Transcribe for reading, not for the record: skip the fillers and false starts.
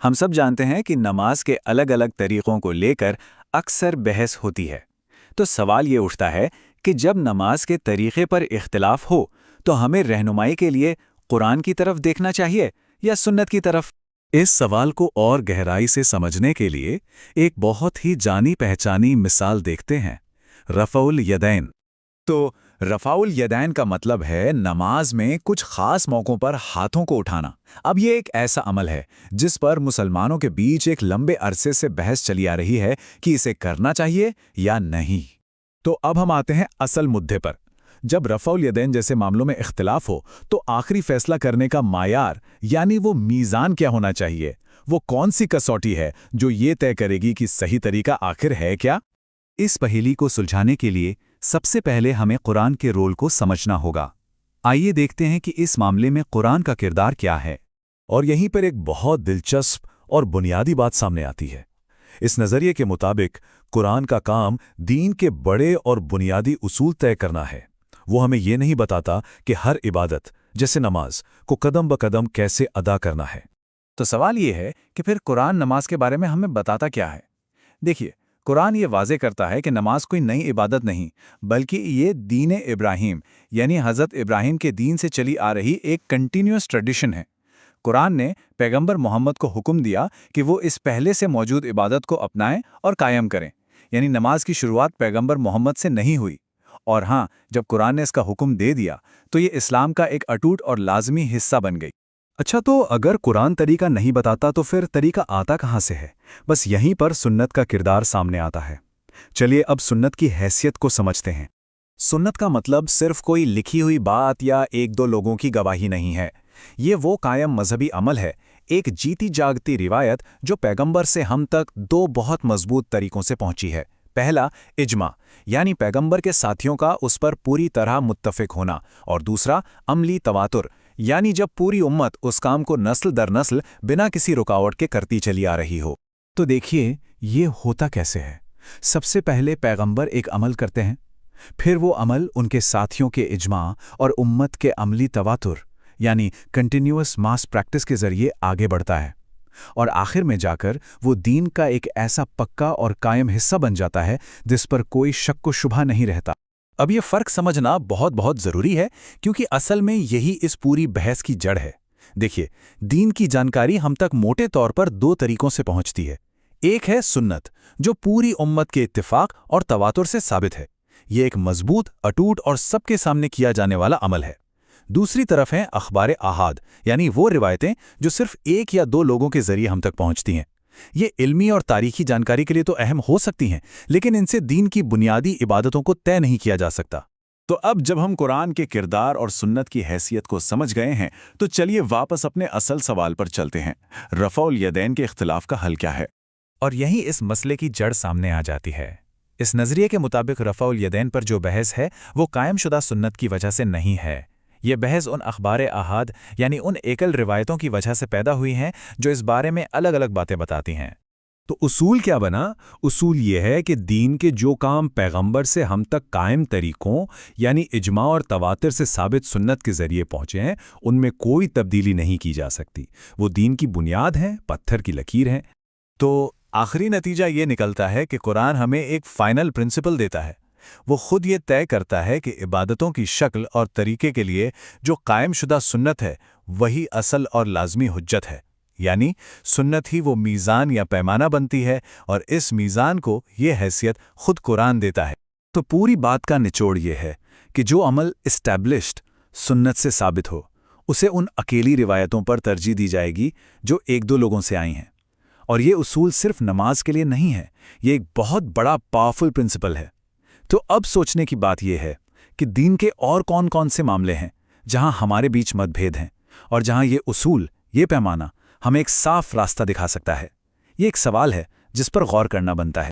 ہم سب جانتے ہیں کہ نماز کے الگ الگ طریقوں کو لے کر اکثر بحث ہوتی ہے۔ تو سوال یہ اٹھتا ہے کہ جب نماز کے طریقے پر اختلاف ہو تو ہمیں رہنمائی کے لیے قرآن کی طرف دیکھنا چاہیے یا سنت کی طرف؟ اس سوال کو اور گہرائی سے سمجھنے کے لیے ایک بہت ہی جانی پہچانی مثال دیکھتے ہیں، رفع الیدین۔ تو رفع الیدین کا مطلب ہے نماز میں کچھ خاص موقعوں پر ہاتھوں کو اٹھانا۔ اب یہ ایک ایسا عمل ہے جس پر مسلمانوں کے بیچ ایک لمبے عرصے سے بحث چلی آ رہی ہے کہ اسے کرنا چاہیے یا نہیں۔ تو اب ہم آتے ہیں اصل مدعے پر۔ جب رفع الیدین جیسے معاملوں میں اختلاف ہو تو آخری فیصلہ کرنے کا معیار یعنی وہ میزان کیا ہونا چاہیے؟ وہ کون سی کسوٹی ہے جو یہ طے کرے گی کہ صحیح طریقہ آخر ہے کیا؟ اس پہیلی کو سلجھانے کے لیے سب سے پہلے ہمیں قرآن کے رول کو سمجھنا ہوگا۔ آئیے دیکھتے ہیں کہ اس معاملے میں قرآن کا کردار کیا ہے۔ اور یہیں پر ایک بہت دلچسپ اور بنیادی بات سامنے آتی ہے۔ اس نظریے کے مطابق قرآن کا کام دین کے بڑے اور بنیادی اصول طے کرنا ہے۔ وہ ہمیں یہ نہیں بتاتا کہ ہر عبادت جیسے نماز کو قدم بقدم کیسے ادا کرنا ہے۔ تو سوال یہ ہے کہ پھر قرآن نماز کے بارے میں ہمیں بتاتا کیا ہے؟ دیکھیے، قرآن یہ واضح کرتا ہے کہ نماز کوئی نئی عبادت نہیں، بلکہ یہ دین ابراہیم یعنی حضرت ابراہیم کے دین سے چلی آ رہی ایک کنٹینیوس ٹریڈیشن ہے۔ قرآن نے پیغمبر محمد کو حکم دیا کہ وہ اس پہلے سے موجود عبادت کو اپنائیں اور قائم کریں، یعنی نماز کی شروعات پیغمبر محمد سے نہیں ہوئی۔ اور ہاں، جب قرآن نے اس کا حکم دے دیا تو یہ اسلام کا ایک اٹوٹ اور لازمی حصہ بن گئی۔ اچھا، تو اگر قرآن طریقہ نہیں بتاتا تو پھر طریقہ آتا کہاں سے ہے؟ بس یہیں پر سنت کا کردار سامنے آتا ہے۔ چلیے اب سنت کی حیثیت کو سمجھتے ہیں۔ سنت کا مطلب صرف کوئی لکھی ہوئی بات یا ایک دو لوگوں کی گواہی نہیں ہے۔ یہ وہ قائم مذہبی عمل ہے، ایک جیتی جاگتی روایت جو پیغمبر سے ہم تک دو بہت مضبوط طریقوں سے پہنچی ہے۔ پہلا، اجماع، یعنی پیغمبر کے ساتھیوں کا اس پر پوری طرح متفق ہونا، اور دوسرا، عملی تواتر، یعنی جب پوری امت اس کام کو نسل در نسل بنا کسی رکاوٹ کے کرتی چلی آ رہی ہو۔ تو دیکھیے یہ ہوتا کیسے ہے۔ سب سے پہلے پیغمبر ایک عمل کرتے ہیں، پھر وہ عمل ان کے ساتھیوں کے اجماع اور امت کے عملی تواتر یعنی کنٹینیوس ماس پریکٹس کے ذریعے آگے بڑھتا ہے، اور آخر میں جا کر وہ دین کا ایک ایسا پکا اور قائم حصہ بن جاتا ہے جس پر کوئی شک و شبہ نہیں رہتا۔ اب یہ فرق سمجھنا بہت ضروری ہے، کیونکہ اصل میں یہی اس پوری بحث کی جڑ ہے۔ دیکھیے، دین کی جانکاری ہم تک موٹے طور پر دو طریقوں سے پہنچتی ہے۔ ایک ہے سنت، جو پوری امت کے اتفاق اور تواتر سے ثابت ہے۔ یہ ایک مضبوط، اٹوٹ اور سب کے سامنے کیا جانے والا عمل ہے۔ دوسری طرف ہیں اخبار احاد، یعنی وہ روایتیں جو صرف ایک یا دو لوگوں کے ذریعے ہم تک پہنچتی ہیں۔ یہ علمی اور تاریخی جانکاری کے لیے تو اہم ہو سکتی ہیں، لیکن ان سے دین کی بنیادی عبادتوں کو طے نہیں کیا جا سکتا۔ تو اب جب ہم قرآن کے کردار اور سنت کی حیثیت کو سمجھ گئے ہیں تو چلیے واپس اپنے اصل سوال پر چلتے ہیں، رفع الیدین کے اختلاف کا حل کیا ہے؟ اور یہیں اس مسئلے کی جڑ سامنے آ جاتی ہے۔ اس نظریے کے مطابق رفع الیدین پر جو بحث ہے وہ قائم شدہ سنت کی وجہ سے نہیں ہے۔ یہ بحث ان اخبار احاد یعنی ان ایکل روایتوں کی وجہ سے پیدا ہوئی ہیں جو اس بارے میں الگ الگ باتیں بتاتی ہیں۔ تو اصول کیا بنا؟ اصول یہ ہے کہ دین کے جو کام پیغمبر سے ہم تک قائم طریقوں یعنی اجماع اور تواتر سے ثابت سنت کے ذریعے پہنچے ہیں، ان میں کوئی تبدیلی نہیں کی جا سکتی۔ وہ دین کی بنیاد ہیں، پتھر کی لکیر ہیں۔ تو آخری نتیجہ یہ نکلتا ہے کہ قرآن ہمیں ایک فائنل پرنسپل دیتا ہے۔ وہ خود یہ طے کرتا ہے کہ عبادتوں کی شکل اور طریقے کے لیے جو قائم شدہ سنت ہے وہی اصل اور لازمی حجت ہے، یعنی سنت ہی وہ میزان یا پیمانہ بنتی ہے، اور اس میزان کو یہ حیثیت خود قرآن دیتا ہے۔ تو پوری بات کا نچوڑ یہ ہے کہ جو عمل اسٹیبلشڈ سنت سے ثابت ہو اسے ان اکیلی روایتوں پر ترجیح دی جائے گی جو ایک دو لوگوں سے آئی ہیں۔ اور یہ اصول صرف نماز کے لیے نہیں ہے، یہ ایک بہت بڑا پاورفل پرنسپل ہے۔ تو اب سوچنے کی بات یہ ہے کہ دین کے اور کون سے معاملے ہیں جہاں ہمارے بیچ مت بھید ہیں، اور جہاں یہ اصول، یہ پیمانہ ہمیں ایک صاف راستہ دکھا سکتا ہے۔ یہ ایک سوال ہے جس پر غور کرنا بنتا ہے۔